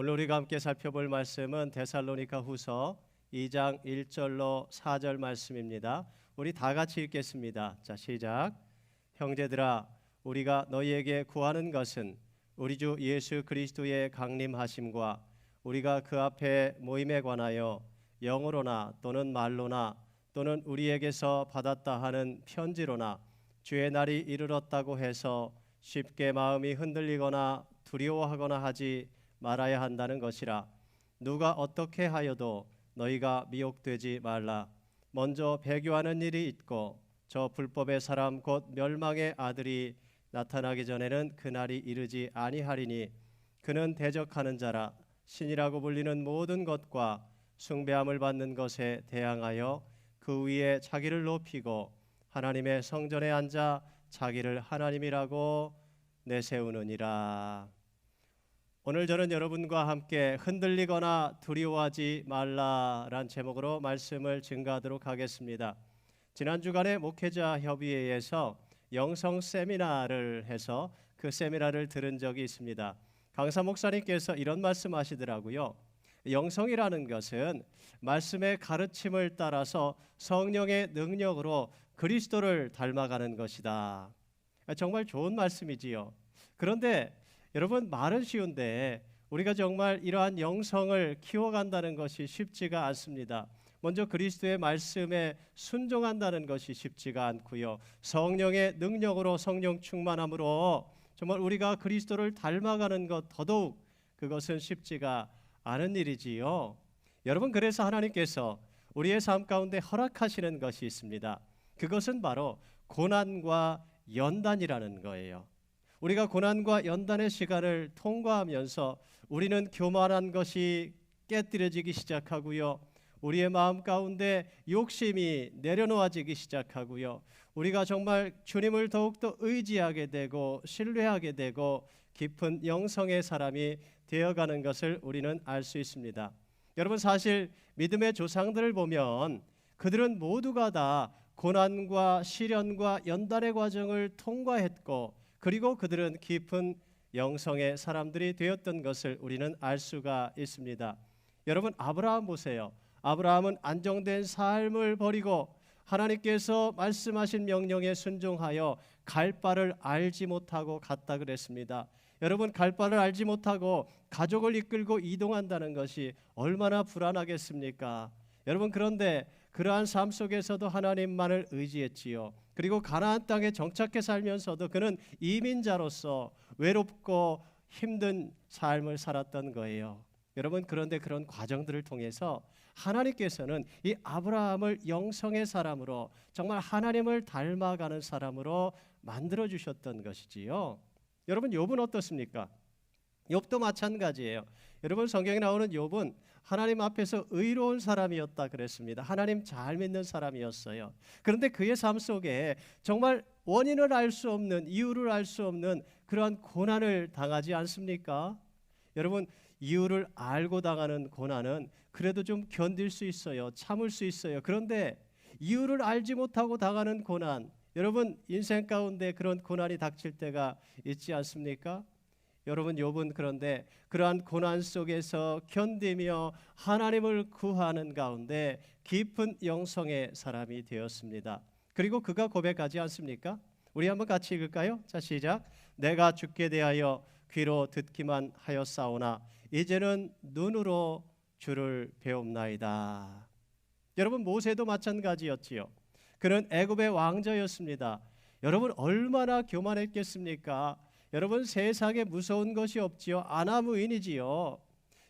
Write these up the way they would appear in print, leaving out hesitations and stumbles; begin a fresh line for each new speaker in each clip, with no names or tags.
오늘 우리가 함께 살펴볼 말씀은 데살로니가 후서 2장 1절로 4절 말씀입니다. 우리 다 같이 읽겠습니다. 자, 시작. 형제들아, 우리가 너희에게 구하는 것은 우리 주 예수 그리스도의 강림하심과 우리가 그 앞에 모임에 관하여 영으로나 또는 말로나 또는 우리에게서 받았다 하는 편지로나 주의 날이 이르렀다고 해서 쉽게 마음이 흔들리거나 두려워하거나 하지 말아야 한다는 것이라. 누가 어떻게 하여도 너희가 미혹되지 말라. 먼저 배교하는 일이 있고 저 불법의 사람 곧 멸망의 아들이 나타나기 전에는 그날이 이르지 아니하리니 그는 대적하는 자라. 신이라고 불리는 모든 것과 숭배함을 받는 것에 대항하여 그 위에 자기를 높이고 하나님의 성전에 앉아 자기를 하나님이라고 내세우느니라. 오늘 저는 여러분과 함께 흔들리거나 두려워하지 말라란 제목으로 말씀을 증거하도록 하겠습니다. 지난 주간에 목회자 협의회에서 영성 세미나를 해서 그 세미나를 들은 적이 있습니다. 강사 목사님께서 이런 말씀하시더라고요. 영성이라는 것은 말씀의 가르침을 따라서 성령의 능력으로 그리스도를 닮아가는 것이다. 정말 좋은 말씀이지요. 그런데 여러분, 말은 쉬운데 우리가 정말 이러한 영성을 키워간다는 것이 쉽지가 않습니다. 먼저 그리스도의 말씀에 순종한다는 것이 쉽지가 않고요. 성령의 능력으로 성령 충만함으로 정말 우리가 그리스도를 닮아가는 것 더더욱 그것은 쉽지가 않은 일이지요. 여러분, 그래서 하나님께서 우리의 삶 가운데 허락하시는 것이 있습니다. 그것은 바로 고난과 연단이라는 거예요. 우리가 고난과 연단의 시간을 통과하면서 우리는 교만한 것이 깨뜨려지기 시작하고요. 우리의 마음 가운데 욕심이 내려놓아지기 시작하고요. 우리가 정말 주님을 더욱더 의지하게 되고 신뢰하게 되고 깊은 영성의 사람이 되어가는 것을 우리는 알 수 있습니다. 여러분, 사실 믿음의 조상들을 보면 그들은 모두가 다 고난과 시련과 연단의 과정을 통과했고 그리고 그들은 깊은 영성의 사람들이 되었던 것을 우리는 알 수가 있습니다. 여러분, 아브라함 보세요. 아브라함은 안정된 삶을 버리고 하나님께서 말씀하신 명령에 순종하여 갈 바를 알지 못하고 갔다 그랬습니다. 여러분, 갈 바를 알지 못하고 가족을 이끌고 이동한다는 것이 얼마나 불안하겠습니까? 여러분, 그런데 그러한 삶 속에서도 하나님만을 의지했지요. 그리고 가나안 땅에 정착해 살면서도 그는 이민자로서 외롭고 힘든 삶을 살았던 거예요. 여러분, 그런데 그런 과정들을 통해서 하나님께서는 이 아브라함을 영성의 사람으로 정말 하나님을 닮아가는 사람으로 만들어 주셨던 것이지요. 여러분, 욥은 어떻습니까? 욥도 마찬가지예요. 여러분, 성경에 나오는 욥은 하나님 앞에서 의로운 사람이었다 그랬습니다. 하나님 잘 믿는 사람이었어요. 그런데 그의 삶 속에 정말 원인을 알 수 없는, 이유를 알 수 없는 그러한 고난을 당하지 않습니까? 여러분, 이유를 알고 당하는 고난은 그래도 좀 견딜 수 있어요. 참을 수 있어요. 그런데 이유를 알지 못하고 당하는 고난, 여러분, 인생 가운데 그런 고난이 닥칠 때가 있지 않습니까? 여러분, 욥은 그런데 그러한 고난 속에서 견디며 하나님을 구하는 가운데 깊은 영성의 사람이 되었습니다. 그리고 그가 고백하지 않습니까? 우리 한번 같이 읽을까요? 자, 시작. 내가 주께 대하여 귀로 듣기만 하였사오나 이제는 눈으로 주를 배웁나이다. 여러분, 모세도 마찬가지였지요. 그는 애굽의 왕자였습니다. 여러분, 얼마나 교만했겠습니까? 여러분, 세상에 무서운 것이 없지요. 아나무인이지요.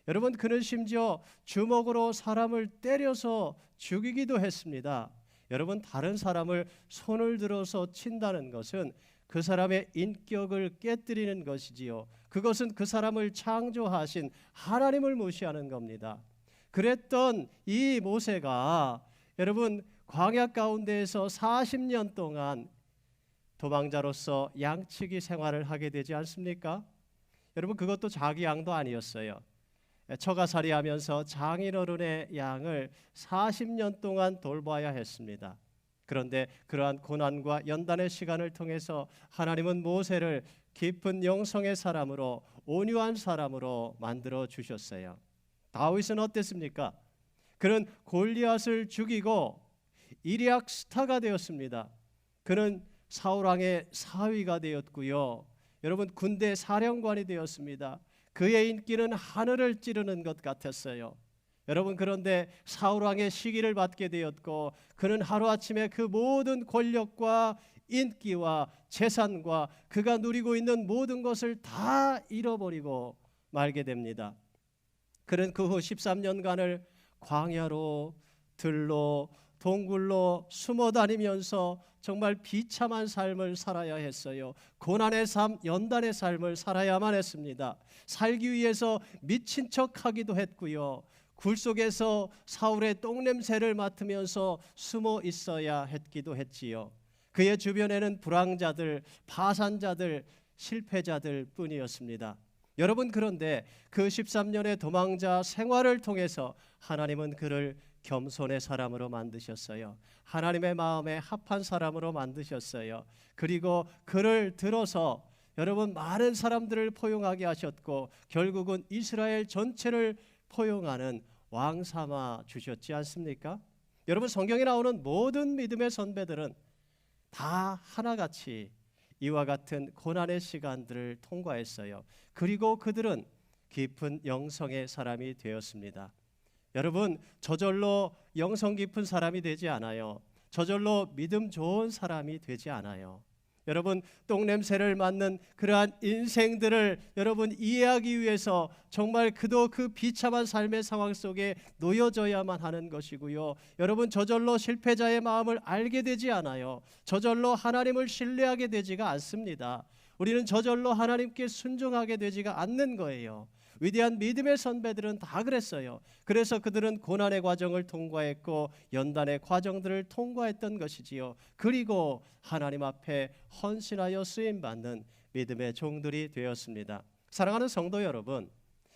여러분, 그는 심지어 주먹으로 사람을 때려서 죽이기도 했습니다. 여러분, 다른 사람을 손을 들어서 친다는 것은 그 사람의 인격을 깨뜨리는 것이지요. 그것은 그 사람을 창조하신 하나님을 무시하는 겁니다. 그랬던 이 모세가 여러분, 광야 가운데에서 40년 동안 도망자로서 양치기 생활을 하게 되지 않습니까? 여러분, 그것도 자기 양도 아니었어요. 처가살이 하면서 장인어른의 양을 40년 동안 돌봐야 했습니다. 그런데 그러한 고난과 연단의 시간을 통해서 하나님은 모세를 깊은 영성의 사람으로, 온유한 사람으로 만들어 주셨어요. 다윗은 어땠습니까? 그는 골리앗을 죽이고 이리악 스타가 되었습니다. 그는 사울 왕의 사위가 되었고요. 여러분, 군대 사령관이 되었습니다. 그의 인기는 하늘을 찌르는 것 같았어요. 여러분, 그런데 사울 왕의 시기를 받게 되었고 그는 하루아침에 그 모든 권력과 인기와 재산과 그가 누리고 있는 모든 것을 다 잃어버리고 말게 됩니다. 그는 그 후 13년간을 광야로, 들로, 동굴로 숨어 다니면서 정말 비참한 삶을 살아야 했어요. 고난의 삶, 연단의 삶을 살아야만 했습니다. 살기 위해서 미친 척하기도 했고요. 굴 속에서 사울의 똥냄새를 맡으면서 숨어 있어야 했기도 했지요. 그의 주변에는 불황자들, 파산자들, 실패자들 뿐이었습니다. 여러분, 그런데 그 13년의 도망자 생활을 통해서 하나님은 그를 겸손의 사람으로 만드셨어요. 하나님의 마음에 합한 사람으로 만드셨어요. 그리고 그를 들어서 여러분 많은 사람들을 포용하게 하셨고 결국은 이스라엘 전체를 포용하는 왕 삼아 주셨지 않습니까? 여러분, 성경에 나오는 모든 믿음의 선배들은 다 하나같이 이와 같은 고난의 시간들을 통과했어요. 그리고 그들은 깊은 영성의 사람이 되었습니다. 여러분, 저절로 영성 깊은 사람이 되지 않아요. 저절로 믿음 좋은 사람이 되지 않아요. 여러분, 똥냄새를 맡는 그러한 인생들을 여러분 이해하기 위해서 정말 그도 그 비참한 삶의 상황 속에 놓여져야만 하는 것이고요. 여러분, 저절로 실패자의 마음을 알게 되지 않아요. 저절로 하나님을 신뢰하게 되지가 않습니다. 우리는 저절로 하나님께 순종하게 되지가 않는 거예요. 위대한 믿음의 선배들은 다 그랬어요. 그래서 그들은 고난의 과정을 통과했고 연단의 과정들을 통과했던 것이지요. 그리고 하나님 앞에 헌신하여 쓰임받는 믿음의 종들이 되었습니다. 사랑하는 성도 여러분,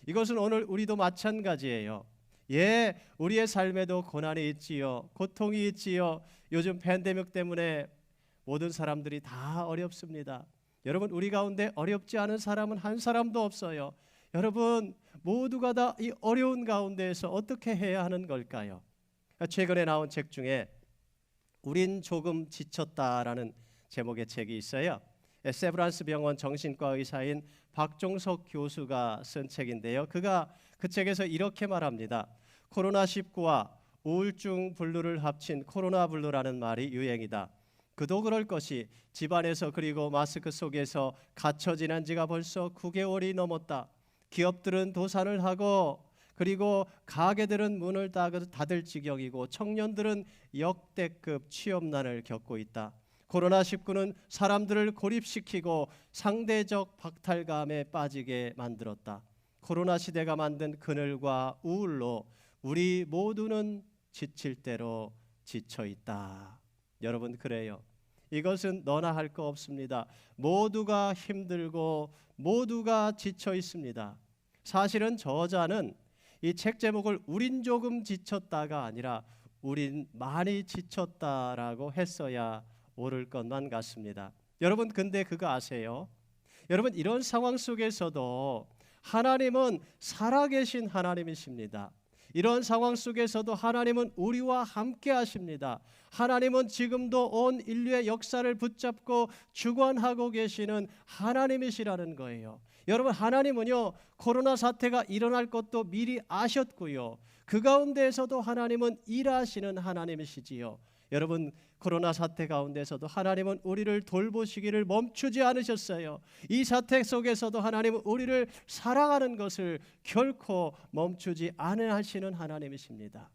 이것은 오늘 우리도 마찬가지예요. 예, 우리의 삶에도 고난이 있지요. 고통이 있지요. 요즘 팬데믹 때문에 모든 사람들이 다 어렵습니다. 여러분, 우리 가운데 어렵지 않은 사람은 한 사람도 없어요. 여러분, 모두가 다 이 어려운 가운데에서 어떻게 해야 하는 걸까요? 최근에 나온 책 중에 우린 조금 지쳤다라는 제목의 책이 있어요. 세브란스 병원 정신과 의사인 박종석 교수가 쓴 책인데요. 그가 그 책에서 이렇게 말합니다. 코로나19와 우울증 블루를 합친 코로나 블루라는 말이 유행이다. 그도 그럴 것이 집안에서 그리고 마스크 속에서 갇혀 지난 지가 벌써 9개월이 넘었다. 기업들은 도산을 하고 그리고 가게들은 문을 닫을 지경이고 청년들은 역대급 취업난을 겪고 있다. 코로나19는 사람들을 고립시키고 상대적 박탈감에 빠지게 만들었다. 코로나 시대가 만든 그늘과 우울로 우리 모두는 지칠 대로 지쳐 있다. 여러분, 그래요. 이것은 너나 할 거 없습니다. 모두가 힘들고 모두가 지쳐 있습니다. 사실은 저자는 이 책 제목을 우린 조금 지쳤다가 아니라 우린 많이 지쳤다라고 했어야 옳을 것만 같습니다. 여러분, 근데 그거 아세요? 여러분, 이런 상황 속에서도 하나님은 살아계신 하나님이십니다. 이런 상황 속에서도 하나님은 우리와 함께 하십니다. 하나님은 지금도 온 인류의 역사를 붙잡고 주관하고 계시는 하나님이시라는 거예요. 여러분, 하나님은요, 코로나 사태가 일어날 것도 미리 아셨고요. 그 가운데에서도 하나님은 일하시는 하나님이시지요. 여러분, 코로나 사태 가운데서도 하나님은 우리를 돌보시기를 멈추지 않으셨어요. 이 사태 속에서도 하나님은 우리를 사랑하는 것을 결코 멈추지 않으시는 하나님이십니다.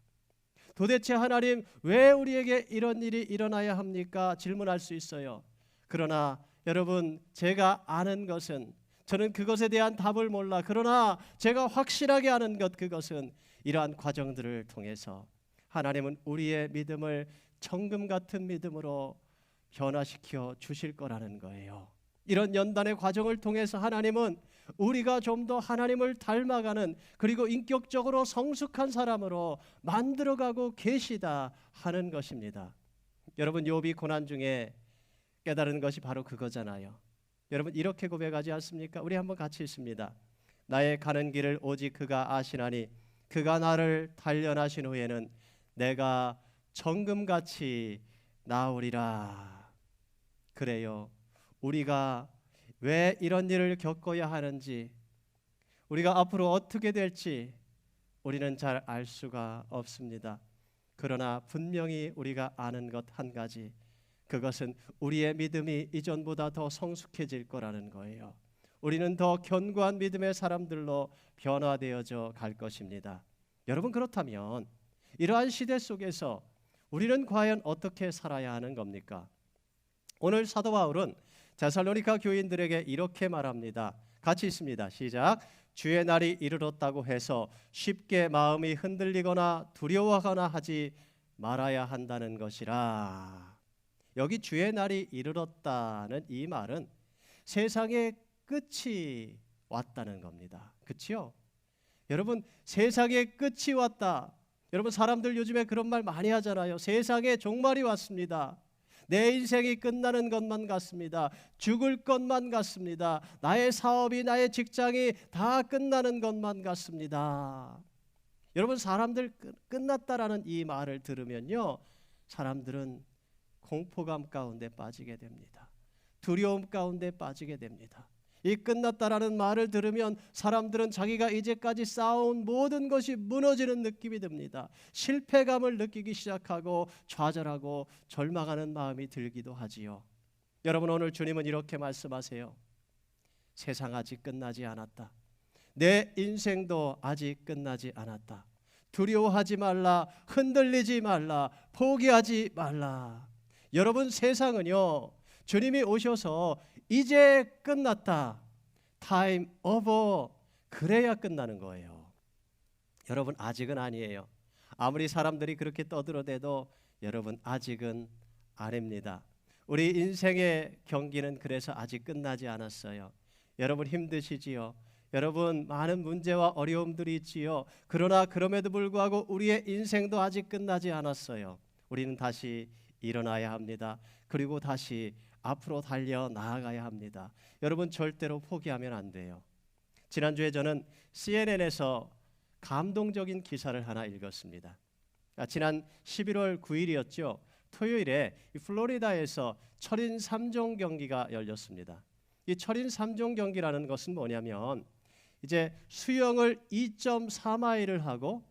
도대체 하나님, 왜 우리에게 이런 일이 일어나야 합니까? 질문할 수 있어요. 그러나 여러분, 제가 아는 것은, 저는 그것에 대한 답을 몰라. 그러나 제가 확실하게 아는 것, 그것은 이러한 과정들을 통해서 하나님은 우리의 믿음을 청금 같은 믿음으로 변화시켜 주실 거라는 거예요. 이런 연단의 과정을 통해서 하나님은 우리가 좀 더 하나님을 닮아가는, 그리고 인격적으로 성숙한 사람으로 만들어가고 계시다 하는 것입니다. 여러분, 욥이 고난 중에 깨달은 것이 바로 그거잖아요. 여러분 이렇게 고백하지 않습니까? 우리 한번 같이 읽습니다. 나의 가는 길을 오직 그가 아시나니 그가 나를 단련하신 후에는 내가 정금같이 나으리라. 그래요. 우리가 왜 이런 일을 겪어야 하는지, 우리가 앞으로 어떻게 될지 우리는 잘 알 수가 없습니다. 그러나 분명히 우리가 아는 것 한 가지, 그것은 우리의 믿음이 이전보다 더 성숙해질 거라는 거예요. 우리는 더 견고한 믿음의 사람들로 변화되어져 갈 것입니다. 여러분, 그렇다면 이러한 시대 속에서 우리는 과연 어떻게 살아야 하는 겁니까? 오늘 사도 바울은 데살로니가 교인들에게 이렇게 말합니다. 같이 읽습니다. 시작. 주의 날이 이르렀다고 해서 쉽게 마음이 흔들리거나 두려워하거나 하지 말아야 한다는 것이라. 여기 주의 날이 이르렀다는 이 말은 세상의 끝이 왔다는 겁니다. 그렇죠? 여러분, 세상의 끝이 왔다. 여러분, 사람들 요즘에 그런 말 많이 하잖아요. 세상의 종말이 왔습니다. 내 인생이 끝나는 것만 같습니다. 죽을 것만 같습니다. 나의 사업이, 나의 직장이 다 끝나는 것만 같습니다. 여러분, 사람들 끝났다라는 이 말을 들으면요, 사람들은 공포감 가운데 빠지게 됩니다. 두려움 가운데 빠지게 됩니다. 이 끝났다라는 말을 들으면 사람들은 자기가 이제까지 쌓아온 모든 것이 무너지는 느낌이 듭니다. 실패감을 느끼기 시작하고 좌절하고 절망하는 마음이 들기도 하지요. 여러분, 오늘 주님은 이렇게 말씀하세요. 세상 아직 끝나지 않았다. 내 인생도 아직 끝나지 않았다. 두려워하지 말라. 흔들리지 말라. 포기하지 말라. 여러분, 세상은요, 주님이 오셔서 이제 끝났다, 타임 오버, 그래야 끝나는 거예요. 여러분, 아직은 아니에요. 아무리 사람들이 그렇게 떠들어대도 여러분, 아직은 아닙니다. 우리 인생의 경기는 그래서 아직 끝나지 않았어요. 여러분, 힘드시지요? 여러분, 많은 문제와 어려움들이 있지요. 그러나 그럼에도 불구하고 우리의 인생도 아직 끝나지 않았어요. 우리는 다시 일어나야 합니다. 그리고 다시 앞으로 달려 나아가야 합니다. 여러분, 절대로 포기하면 안 돼요. 지난주에 저는 CNN에서 감동적인 기사를 하나 읽었습니다. 지난 11월 9일이었죠. 토요일에 플로리다에서 철인 3종 경기가 열렸습니다. 이 철인 3종 경기라는 것은 뭐냐면, 이제 수영을 2.4마일을 하고,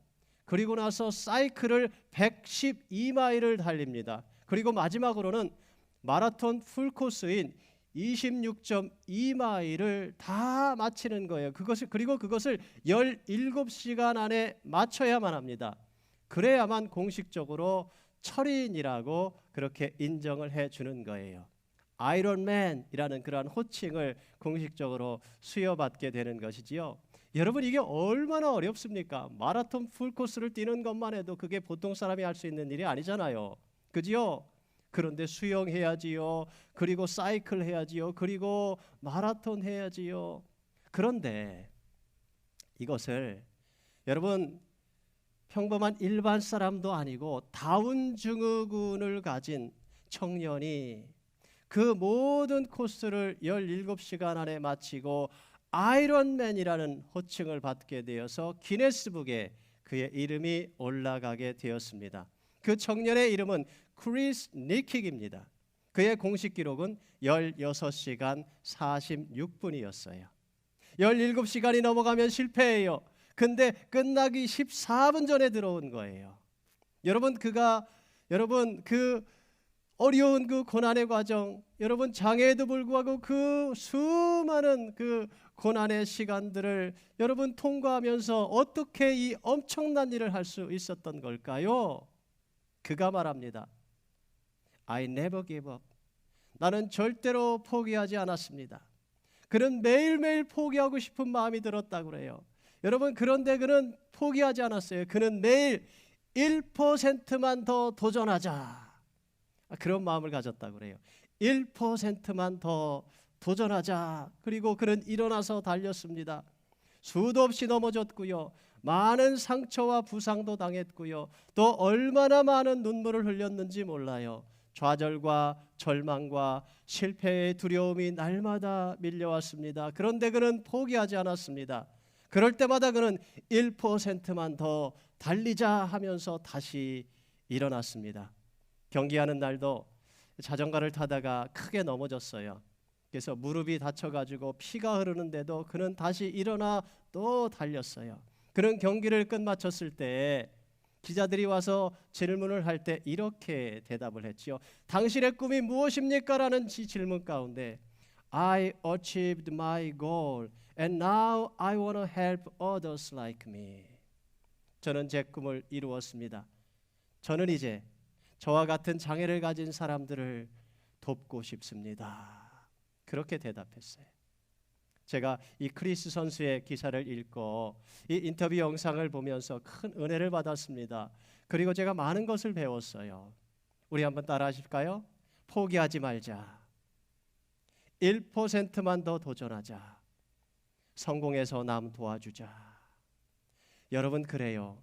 그리고 나서 사이클을 112마일을 달립니다. 그리고 마지막으로는 마라톤 풀코스인 26.2마일을 다 마치는 거예요. 그리고 그것을 17시간 안에 마쳐야만 합니다. 그래야만 공식적으로 철인이라고 그렇게 인정을 해주는 거예요. 아이론맨이라는 그러한 호칭을 공식적으로 수여받게 되는 것이지요. 여러분, 이게 얼마나 어렵습니까? 마라톤 풀코스를 뛰는 것만 해도 그게 보통 사람이 할 수 있는 일이 아니잖아요. 그지요? 그런데 수영해야지요. 그리고 사이클 해야지요. 그리고 마라톤 해야지요. 그런데 이것을 여러분, 평범한 일반 사람도 아니고 다운 증후군을 가진 청년이 그 모든 코스를 17시간 안에 마치고 아이론맨이라는 호칭을 받게 되어서 기네스북에 그의 이름이 올라가게 되었습니다. 그 청년의 이름은 크리스 니킥입니다. 그의 공식 기록은 16시간 46분이었어요. 17시간이 넘어가면 실패해요. 근데 끝나기 14분 전에 들어온 거예요. 여러분, 그 어려운 그 고난의 과정, 여러분, 장애에도 불구하고 그 수많은 그 고난의 시간들을 여러분 통과하면서 어떻게 이 엄청난 일을 할 수 있었던 걸까요? 그가 말합니다. I never gave up. 나는 절대로 포기하지 않았습니다. 그는 매일매일 포기하고 싶은 마음이 들었다고 그래요. 여러분, 그런데 그는 포기하지 않았어요. 그는 매일 1%만 더 도전하자, 그런 마음을 가졌다고 그래요. 1%만 더 도전하자. 그리고 그는 일어나서 달렸습니다. 수도 없이 넘어졌고요. 많은 상처와 부상도 당했고요. 또 얼마나 많은 눈물을 흘렸는지 몰라요. 좌절과 절망과 실패의 두려움이 날마다 밀려왔습니다. 그런데 그는 포기하지 않았습니다. 그럴 때마다 그는 1%만 더 달리자 하면서 다시 일어났습니다. 경기하는 날도 자전거를 타다가 크게 넘어졌어요. 그래서 무릎이 다쳐가지고 피가 흐르는데도 그는 다시 일어나 또 달렸어요. 그는 경기를 끝마쳤을 때 기자들이 와서 질문을 할 때 이렇게 대답을 했지요. 당신의 꿈이 무엇입니까? 라는 질문 가운데 I achieved my goal and now I want to help others like me. 저는 제 꿈을 이루었습니다. 저는 이제 저와 같은 장애를 가진 사람들을 돕고 싶습니다. 그렇게 대답했어요. 제가 이 크리스 선수의 기사를 읽고 이 인터뷰 영상을 보면서 큰 은혜를 받았습니다. 그리고 제가 많은 것을 배웠어요. 우리 한번 따라 하실까요? 포기하지 말자. 1%만 더 도전하자. 성공해서 남 도와주자. 여러분, 그래요.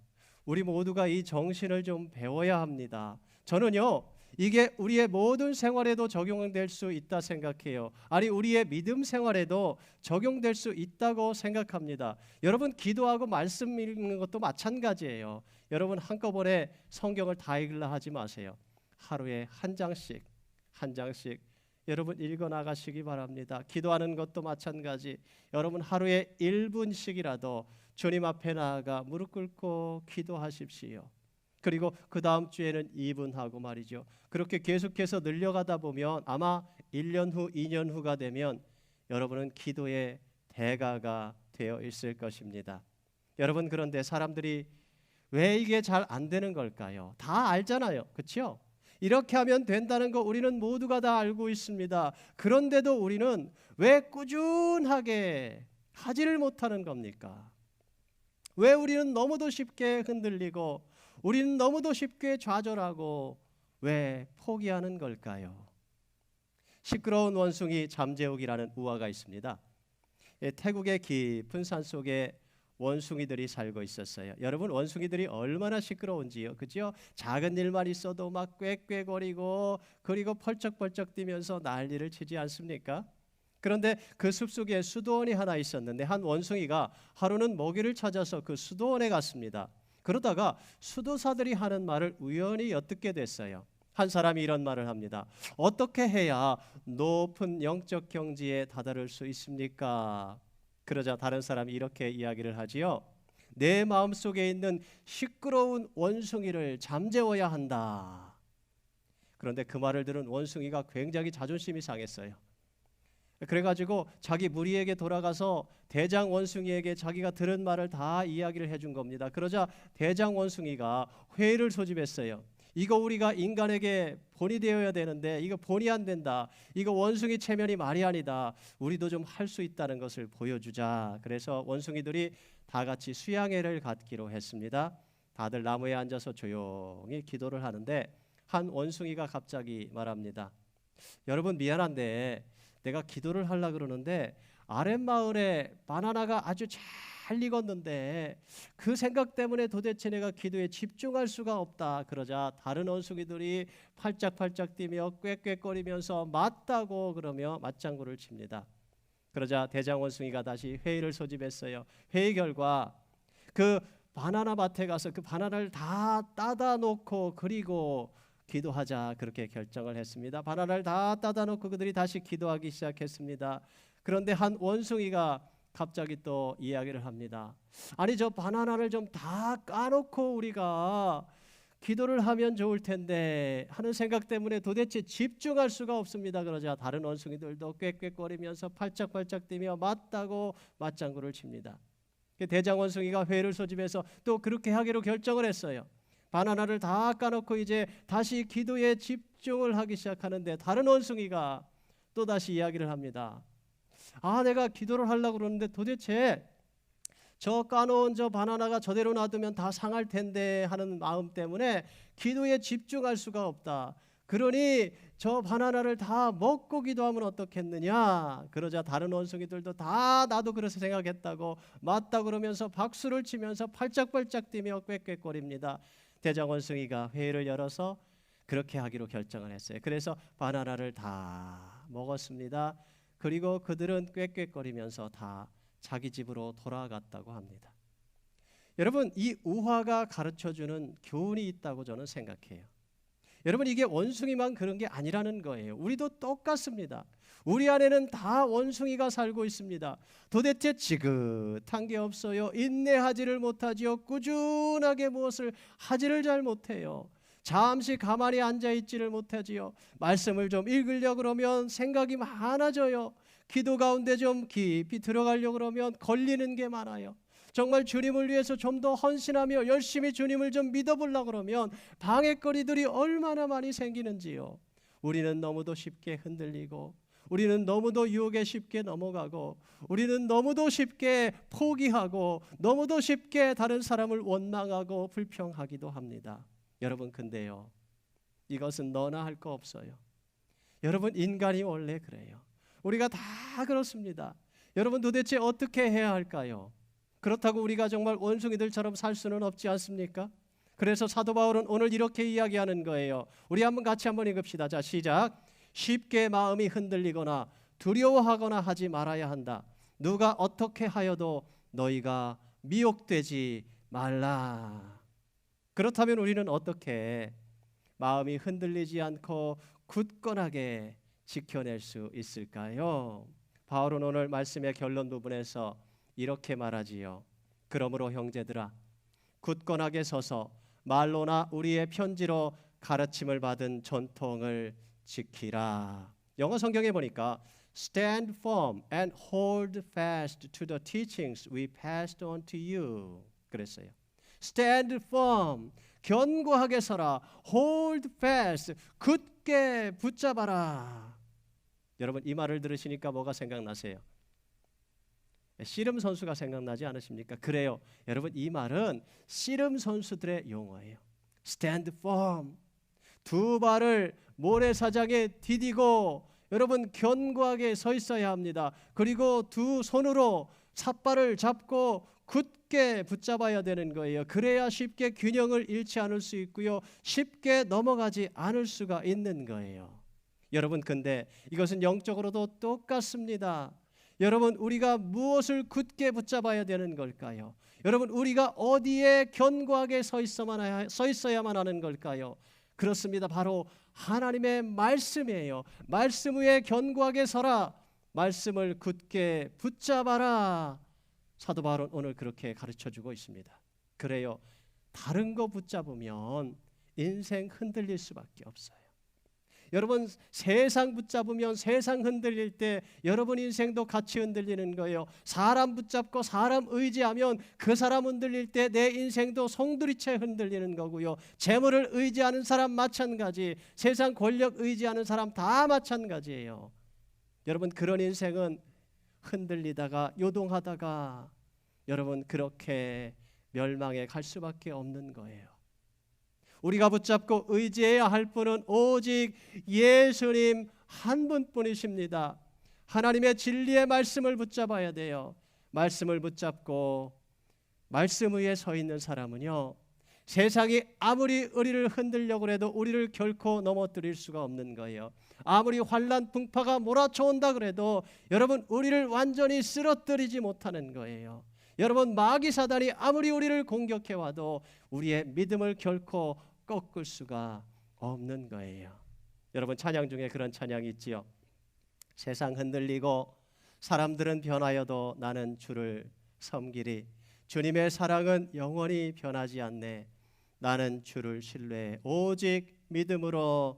우리 모두가 이 정신을 좀 배워야 합니다. 저는요, 이게 우리의 모든 생활에도 적용될 수 있다 생각해요. 아니, 우리의 믿음 생활에도 적용될 수 있다고 생각합니다. 여러분, 기도하고 말씀 읽는 것도 마찬가지예요. 여러분, 한꺼번에 성경을 다 읽으려 하지 마세요. 하루에 한 장씩 여러분 읽어 나가시기 바랍니다. 기도하는 것도 마찬가지. 여러분, 하루에 1분씩이라도 주님 앞에 나아가 무릎 꿇고 기도하십시오. 그리고 그 다음 주에는 2분 하고 말이죠. 그렇게 계속해서 늘려가다 보면 아마 1년 후, 2년 후가 되면 여러분은 기도의 대가가 되어 있을 것입니다. 여러분, 그런데 사람들이 왜 이게 잘 안 되는 걸까요? 다 알잖아요. 그렇죠? 이렇게 하면 된다는 거 우리는 모두가 다 알고 있습니다. 그런데도 우리는 왜 꾸준하게 하지를 못하는 겁니까? 왜 우리는 너무도 쉽게 흔들리고 우리는 너무도 쉽게 좌절하고 왜 포기하는 걸까요? 시끄러운 원숭이 잠재욱이라는 우화가 있습니다. 태국의 깊은 산 속에 원숭이들이 살고 있었어요. 여러분, 원숭이들이 얼마나 시끄러운지요. 그죠? 작은 일만 있어도 막 꾀꾀거리고 그리고 펄쩍펄쩍 뛰면서 난리를 치지 않습니까? 그런데 그 숲속에 수도원이 하나 있었는데 한 원숭이가 하루는 먹이를 찾아서 그 수도원에 갔습니다. 그러다가 수도사들이 하는 말을 우연히 엿듣게 됐어요. 한 사람이 이런 말을 합니다. 어떻게 해야 높은 영적 경지에 다다를 수 있습니까? 그러자 다른 사람이 이렇게 이야기를 하지요. 내 마음속에 있는 시끄러운 원숭이를 잠재워야 한다. 그런데 그 말을 들은 원숭이가 굉장히 자존심이 상했어요. 그래가지고 자기 무리에게 돌아가서 대장 원숭이에게 자기가 들은 말을 다 이야기를 해준 겁니다. 그러자 대장 원숭이가 회의를 소집했어요. 이거 우리가 인간에게 본이 되어야 되는데 이거 본이 안 된다. 이거 원숭이 체면이 말이 아니다. 우리도 좀 할 수 있다는 것을 보여주자. 그래서 원숭이들이 다 같이 수양회를 갖기로 했습니다. 다들 나무에 앉아서 조용히 기도를 하는데 한 원숭이가 갑자기 말합니다. 여러분, 미안한데 내가 기도를 하려고 그러는데 아랫마을에 바나나가 아주 잘 익었는데 그 생각 때문에 도대체 내가 기도에 집중할 수가 없다. 그러자 다른 원숭이들이 팔짝팔짝 뛰며 꾀꾀거리면서 맞다고 그러며 맞장구를 칩니다. 그러자 대장 원숭이가 다시 회의를 소집했어요. 회의 결과 그 바나나 밭에 가서 그 바나나를 다 따다 놓고 그리고 기도하자, 그렇게 결정을 했습니다. 바나나를 다 따다 놓고 그들이 다시 기도하기 시작했습니다. 그런데 한 원숭이가 갑자기 또 이야기를 합니다. 아니, 저 바나나를 좀 다 까놓고 우리가 기도를 하면 좋을 텐데 하는 생각 때문에 도대체 집중할 수가 없습니다. 그러자 다른 원숭이들도 꾀꾀거리면서 팔짝팔짝 뛰며 맞다고 맞장구를 칩니다. 대장 원숭이가 회의를 소집해서 또 그렇게 하기로 결정을 했어요. 바나나를 다 까놓고 이제 다시 기도에 집중을 하기 시작하는데 다른 원숭이가 또 다시 이야기를 합니다. 아, 내가 기도를 하려고 그러는데 도대체 저 까놓은 저 바나나가 저대로 놔두면 다 상할 텐데 하는 마음 때문에 기도에 집중할 수가 없다. 그러니 저 바나나를 다 먹고 기도하면 어떻겠느냐. 그러자 다른 원숭이들도 다 나도 그래서 생각했다고 맞다 그러면서 박수를 치면서 팔짝팔짝 뛰며 꾀꾀거립니다. 대장 원숭이가 회의를 열어서 그렇게 하기로 결정을 했어요. 그래서 바나나를 다 먹었습니다. 그리고 그들은 꾀꾀거리면서 다 자기 집으로 돌아갔다고 합니다. 여러분, 이 우화가 가르쳐주는 교훈이 있다고 저는 생각해요. 여러분, 이게 원숭이만 그런 게 아니라는 거예요. 우리도 똑같습니다. 우리 안에는 다 원숭이가 살고 있습니다. 도대체 지긋한 게 없어요. 인내하지를 못하지요. 꾸준하게 무엇을 하지를 잘 못해요. 잠시 가만히 앉아있지를 못하지요. 말씀을 좀 읽으려고 그러면 생각이 많아져요. 기도 가운데 좀 깊이 들어가려고 그러면 걸리는 게 많아요. 정말 주님을 위해서 좀 더 헌신하며 열심히 주님을 좀 믿어보려고 그러면 방해거리들이 얼마나 많이 생기는지요. 우리는 너무도 쉽게 흔들리고, 우리는 너무도 유혹에 쉽게 넘어가고, 우리는 너무도 쉽게 포기하고, 너무도 쉽게 다른 사람을 원망하고 불평하기도 합니다. 여러분, 근데요, 이것은 너나 할 거 없어요. 여러분, 인간이 원래 그래요. 우리가 다 그렇습니다. 여러분, 도대체 어떻게 해야 할까요? 그렇다고 우리가 정말 원숭이들처럼 살 수는 없지 않습니까? 그래서 사도 바울은 오늘 이렇게 이야기하는 거예요. 우리 같이 한번 읽읍시다. 자, 시작. 쉽게 마음이 흔들리거나 두려워하거나 하지 말아야 한다. 누가 어떻게 하여도 너희가 미혹되지 말라. 그렇다면 우리는 어떻게 마음이 흔들리지 않고 굳건하게 지켜낼 수 있을까요? 바울은 오늘 말씀의 결론 부분에서 이렇게 말하지요. 그러므로 형제들아, 굳건하게 서서 말로나 우리의 편지로 가르침을 받은 전통을 지키라. 영어 성경에 보니까 Stand firm and hold fast to the teachings we passed on to you. 그랬어요. Stand firm, 견고하게 서라. Hold fast, 굳게 붙잡아라. 여러분, 이 말을 들으시니까 뭐가 생각나세요? 씨름 선수가 생각나지 않으십니까? 그래요. 여러분, 이 말은 씨름 선수들의 용어예요. Stand firm. 두 발을 모래사장에 디디고 여러분 견고하게 서 있어야 합니다. 그리고 두 손으로 삿발을 잡고 굳게 붙잡아야 되는 거예요. 그래야 쉽게 균형을 잃지 않을 수 있고요. 쉽게 넘어가지 않을 수가 있는 거예요. 여러분, 근데 이것은 영적으로도 똑같습니다. 여러분, 우리가 무엇을 굳게 붙잡아야 되는 걸까요? 여러분, 우리가 어디에 견고하게 서 있어야만 하는 걸까요? 그렇습니다. 바로 하나님의 말씀이에요. 말씀 위에 견고하게 서라. 말씀을 굳게 붙잡아라. 사도 바울은 오늘 그렇게 가르쳐주고 있습니다. 그래요. 다른 거 붙잡으면 인생 흔들릴 수밖에 없어요. 여러분, 세상 붙잡으면 세상 흔들릴 때 여러분 인생도 같이 흔들리는 거예요. 사람 붙잡고 사람 의지하면 그 사람 흔들릴 때 내 인생도 송두리째 흔들리는 거고요. 재물을 의지하는 사람 마찬가지, 세상 권력 의지하는 사람 다 마찬가지예요. 여러분, 그런 인생은 흔들리다가 요동하다가 여러분 그렇게 멸망에 갈 수밖에 없는 거예요. 우리가 붙잡고 의지해야 할 분은 오직 예수님 한 분뿐이십니다. 하나님의 진리의 말씀을 붙잡아야 돼요. 말씀을 붙잡고 말씀 위에 서 있는 사람은요, 세상이 아무리 우리를 흔들려고 해도 우리를 결코 넘어뜨릴 수가 없는 거예요. 아무리 환난 풍파가 몰아쳐온다 그래도 여러분 우리를 완전히 쓰러뜨리지 못하는 거예요. 여러분, 마귀 사단이 아무리 우리를 공격해 와도 우리의 믿음을 결코 꺾을 수가 없는 거예요. 여러분, 찬양 중에 그런 찬양이 있지요. 세상 흔들리고 사람들은 변하여도 나는 주를 섬기리. 주님의 사랑은 영원히 변하지 않네. 나는 주를 신뢰해 오직 믿음으로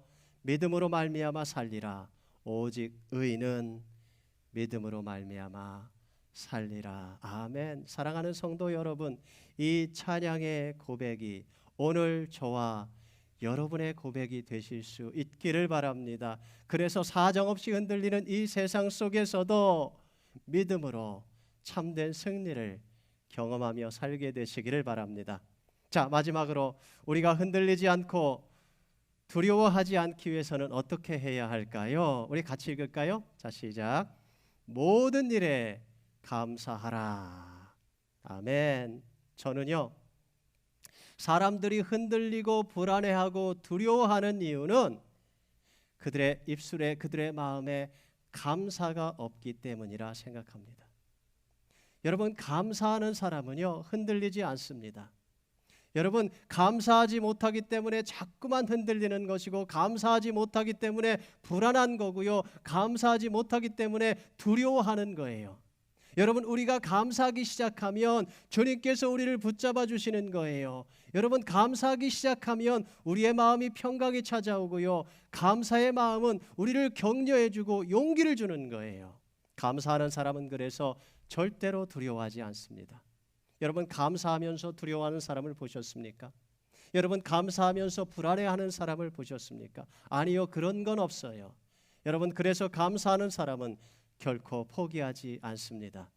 말미암아 살리라. 오직 의인은 믿음으로 말미암아 살리라. 아멘. 사랑하는 성도 여러분, 이 찬양의 고백이 오늘 저와 여러분의 고백이 되실 수 있기를 바랍니다. 그래서 사정없이 흔들리는 이 세상 속에서도 믿음으로 참된 승리를 경험하며 살게 되시기를 바랍니다. 자, 마지막으로 우리가 흔들리지 않고 두려워하지 않기 위해서는 어떻게 해야 할까요? 우리 같이 읽을까요? 자, 시작. 모든 일에 감사하라. 아멘. 저는요, 사람들이 흔들리고 불안해하고 두려워하는 이유는 그들의 입술에, 그들의 마음에 감사가 없기 때문이라 생각합니다. 여러분, 감사하는 사람은요, 흔들리지 않습니다. 여러분, 감사하지 못하기 때문에 자꾸만 흔들리는 것이고, 감사하지 못하기 때문에 불안한 거고요, 감사하지 못하기 때문에 두려워하는 거예요. 여러분, 우리가 감사하기 시작하면 주님께서 우리를 붙잡아 주시는 거예요. 여러분, 감사하기 시작하면 우리의 마음이 평강이 찾아오고요, 감사의 마음은 우리를 격려해 주고 용기를 주는 거예요. 감사하는 사람은 그래서 절대로 두려워하지 않습니다. 여러분, 감사하면서 두려워하는 사람을 보셨습니까? 여러분, 감사하면서 불안해하는 사람을 보셨습니까? 아니요, 그런 건 없어요. 여러분, 그래서 감사하는 사람은 결코 포기하지 않습니다.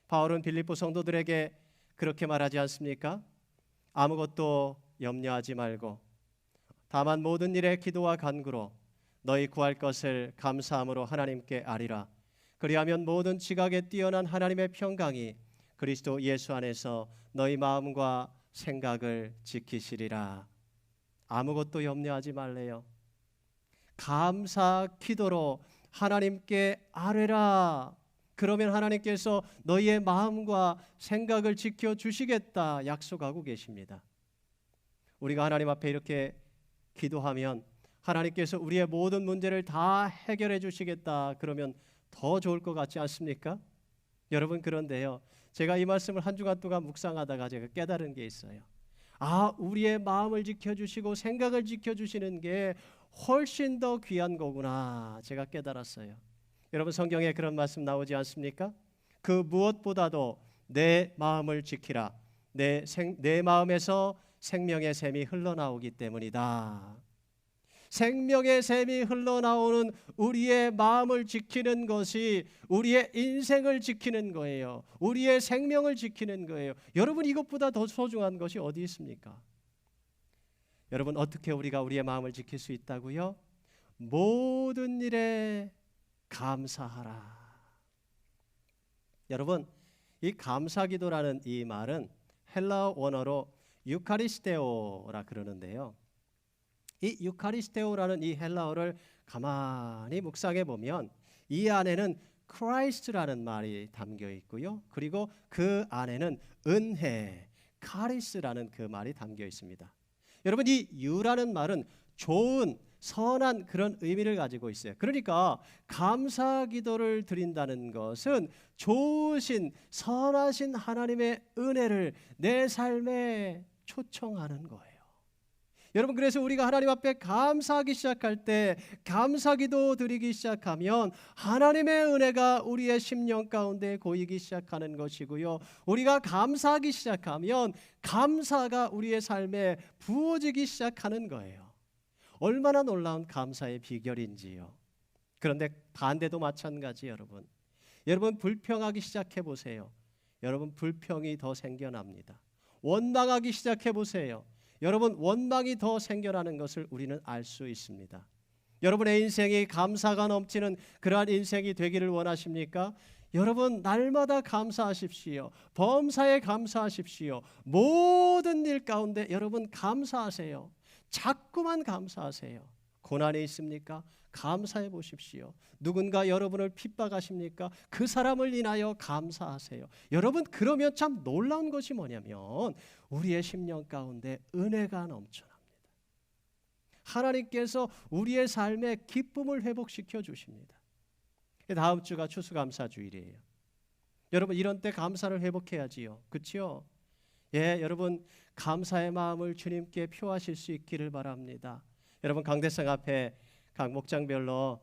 바울은 빌립보 성도들에게 그렇게 말하지 않습니까? 아무것도 염려하지 말고 다만 모든 일에 기도와 간구로 너희 구할 것을 감사함으로 하나님께 아리라. 그리하면 모든 지각에 뛰어난 하나님의 평강이 그리스도 예수 안에서 너희 마음과 생각을 지키시리라. 아무것도 염려하지 말래요. 감사 기도로 하나님께 아뢰라. 그러면 하나님께서 너희의 마음과 생각을 지켜주시겠다 약속하고 계십니다. 우리가 하나님 앞에 이렇게 기도하면 하나님께서 우리의 모든 문제를 다 해결해 주시겠다 그러면 더 좋을 것 같지 않습니까? 여러분, 그런데요, 제가 이 말씀을 한 주간 동안 묵상하다가 제가 깨달은 게 있어요. 우리의 마음을 지켜주시고 생각을 지켜주시는 게 훨씬 더 귀한 거구나 제가 깨달았어요. 여러분, 성경에 그런 말씀 나오지 않습니까? 그 무엇보다도 내 마음을 지키라. 내 마음에서 생명의 샘이 흘러나오기 때문이다. 생명의 샘이 흘러나오는 우리의 마음을 지키는 것이 우리의 인생을 지키는 거예요. 우리의 생명을 지키는 거예요. 여러분, 이것보다 더 소중한 것이 어디 있습니까? 여러분, 어떻게 우리가 우리의 마음을 지킬 수 있다고요? 모든 일에 감사하라. 여러분, 이 감사기도라는 이 말은 헬라어 원어로 유카리스테오라 그러는데요. 이 유카리스테오라는 이 헬라어를 가만히 묵상해 보면 이 안에는 크라이스트라는 말이 담겨 있고요. 그리고 그 안에는 은혜, 카리스라는 그 말이 담겨 있습니다. 여러분, 이 유라는 말은 좋은, 선한 그런 의미를 가지고 있어요. 그러니까 감사 기도를 드린다는 것은 좋으신, 선하신 하나님의 은혜를 내 삶에 초청하는 거예요. 여러분, 그래서 우리가 하나님 앞에 감사하기 시작할 때, 감사기도 드리기 시작하면 하나님의 은혜가 우리의 심령 가운데 고이기 시작하는 것이고요, 우리가 감사하기 시작하면 감사가 우리의 삶에 부어지기 시작하는 거예요. 얼마나 놀라운 감사의 비결인지요. 그런데 반대도 마찬가지. 여러분 불평하기 시작해 보세요. 여러분, 불평이 더 생겨납니다. 원망하기 시작해 보세요. 여러분, 원망이 더 생겨나는 것을 우리는 알 수 있습니다. 여러분의 인생이 감사가 넘치는 그러한 인생이 되기를 원하십니까? 여러분, 날마다 감사하십시오. 범사에 감사하십시오. 모든 일 가운데 여러분 감사하세요. 자꾸만 감사하세요. 고난이 있습니까? 감사해 보십시오. 누군가 여러분을 핍박하십니까? 그 사람을 인하여 감사하세요. 여러분, 그러면 참 놀라운 것이 뭐냐면 우리의 심령 가운데 은혜가 넘쳐납니다. 하나님께서 우리의 삶에 기쁨을 회복시켜 주십니다. 다음 주가 추수감사주일이에요. 여러분, 이런 때 감사를 회복해야지요. 그렇죠? 예, 여러분, 감사의 마음을 주님께 표하실 수 있기를 바랍니다. 여러분, 강대상 앞에 각 목장별로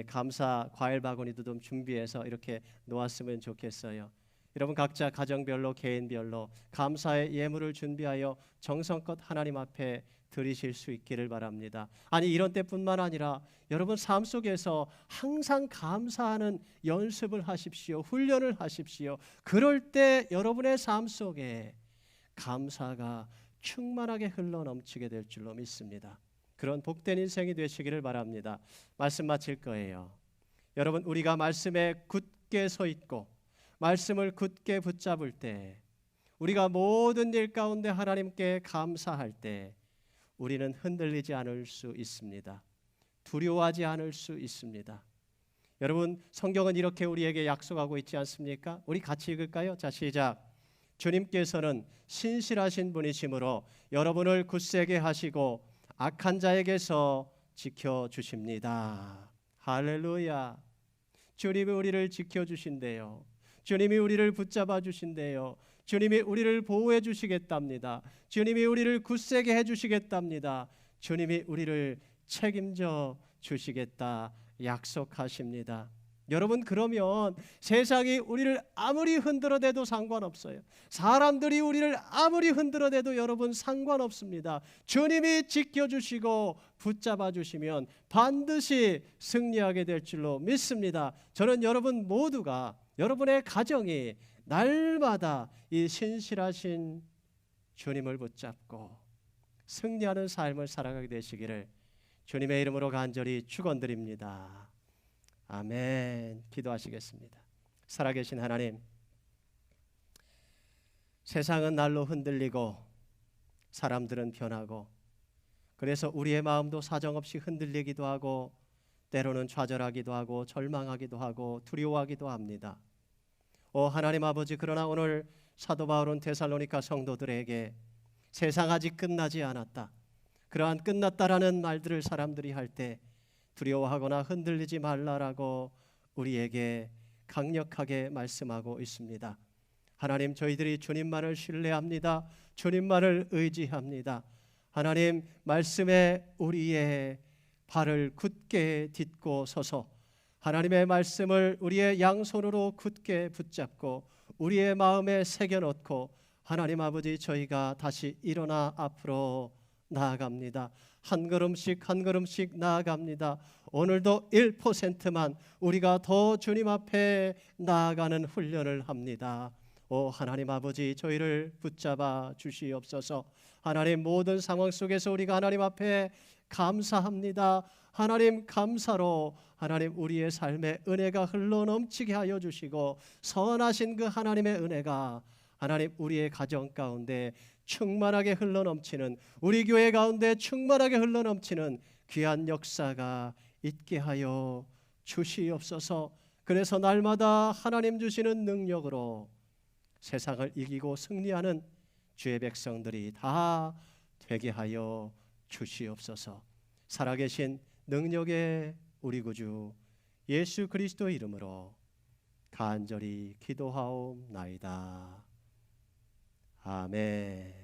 감사 과일 바구니도 좀 준비해서 이렇게 놓았으면 좋겠어요. 여러분, 각자 가정별로, 개인별로 감사의 예물을 준비하여 정성껏 하나님 앞에 드리실 수 있기를 바랍니다. 아니, 이런 때뿐만 아니라 여러분 삶 속에서 항상 감사하는 연습을 하십시오. 훈련을 하십시오. 그럴 때 여러분의 삶 속에 감사가 충만하게 흘러넘치게 될 줄로 믿습니다. 그런 복된 인생이 되시기를 바랍니다. 말씀 마칠 거예요. 여러분, 우리가 말씀에 굳게 서 있고 말씀을 굳게 붙잡을 때 우리가 모든 일 가운데 하나님께 감사할 때 우리는 흔들리지 않을 수 있습니다. 두려워하지 않을 수 있습니다. 여러분, 성경은 이렇게 우리에게 약속하고 있지 않습니까? 우리 같이 읽을까요? 자, 시작. 주님께서는 신실하신 분이시므로 여러분을 굳세게 하시고 악한 자에게서 지켜주십니다. 할렐루야. 주님이 우리를 지켜주신대요. 주님이 우리를 붙잡아 주신대요. 주님이 우리를 보호해 주시겠답니다. 주님이 우리를 굳세게 해 주시겠답니다. 주님이 우리를 책임져 주시겠다 약속하십니다. 여러분, 그러면 세상이 우리를 아무리 흔들어대도 상관없어요. 사람들이 우리를 아무리 흔들어대도 여러분 상관없습니다. 주님이 지켜주시고 붙잡아 주시면 반드시 승리하게 될 줄로 믿습니다. 저는 여러분 모두가, 여러분의 가정이 날마다 이 신실하신 주님을 붙잡고 승리하는 삶을 살아가게 되시기를 주님의 이름으로 간절히 축원드립니다. 아멘. 기도하시겠습니다. 살아계신 하나님, 세상은 날로 흔들리고 사람들은 변하고, 그래서 우리의 마음도 사정없이 흔들리기도 하고 때로는 좌절하기도 하고 절망하기도 하고 두려워하기도 합니다. 오 하나님 아버지, 그러나 오늘 사도 바울은 데살로니가 성도들에게 세상 아직 끝나지 않았다, 그러한 끝났다라는 말들을 사람들이 할 때 두려워하거나 흔들리지 말라라고 우리에게 강력하게 말씀하고 있습니다. 하나님, 저희들이 주님만을 신뢰합니다. 주님만을 의지합니다. 하나님, 말씀에 우리의 발을 굳게 딛고 서서 하나님의 말씀을 우리의 양손으로 굳게 붙잡고 우리의 마음에 새겨넣고 하나님 아버지, 저희가 다시 일어나 앞으로 나아갑니다. 한 걸음씩 한 걸음씩 나아갑니다. 오늘도 1%만 우리가 더 주님 앞에 나아가는 훈련을 합니다. 오 하나님 아버지, 저희를 붙잡아 주시옵소서. 하나님, 모든 상황 속에서 우리가 하나님 앞에 감사합니다. 하나님, 감사로 하나님 우리의 삶에 은혜가 흘러넘치게 하여 주시고 선하신 그 하나님의 은혜가 하나님 우리의 가정 가운데 충만하게 흘러넘치는, 우리 교회 가운데 충만하게 흘러넘치는 귀한 역사가 있게 하여 주시옵소서. 그래서 날마다 하나님 주시는 능력으로 세상을 이기고 승리하는 주의 백성들이 다 되게 하여 주시옵소서. 살아계신 능력의 우리 구주 예수 그리스도 이름으로 간절히 기도하옵나이다. 아멘.